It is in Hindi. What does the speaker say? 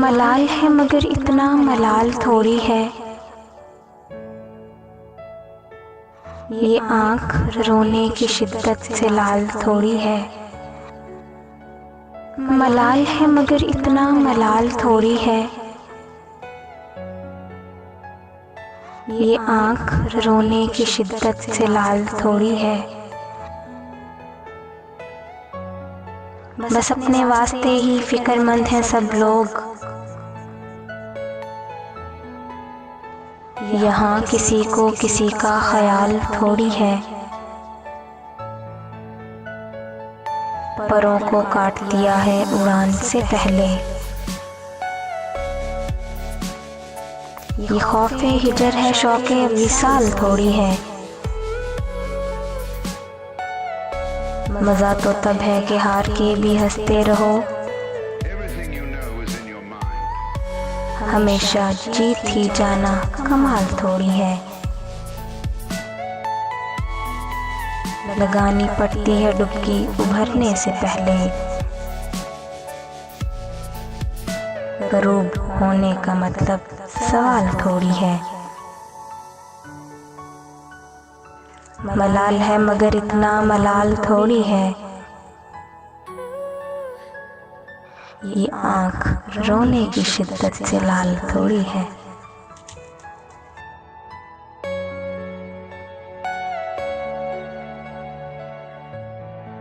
मलाल है मगर इतना मलाल थोड़ी है, ये आँख रोने की शिद्दत से लाल थोड़ी है। मलाल है मगर इतना मलाल थोड़ी है, ये आँख रोने की शिद्दत से लाल थोड़ी है। बस अपने वास्ते ही फिक्रमंद हैं सब लोग, यहाँ किसी को किसी का ख्याल थोड़ी है। परों को काट दिया है उड़ान से पहले, ये खौफे हिजर है शौके विसाल थोड़ी है। मज़ा तो तब है कि हार के भी हंसते रहो, हमेशा जीत ही जाना कमाल थोड़ी है। लगानी पड़ती है डुबकी उभरने से पहले, गरूब होने का मतलब सवाल थोड़ी है। मलाल है मगर इतना मलाल थोड़ी है, ये आँख रोने की शिद्दत से लाल थोड़ी है।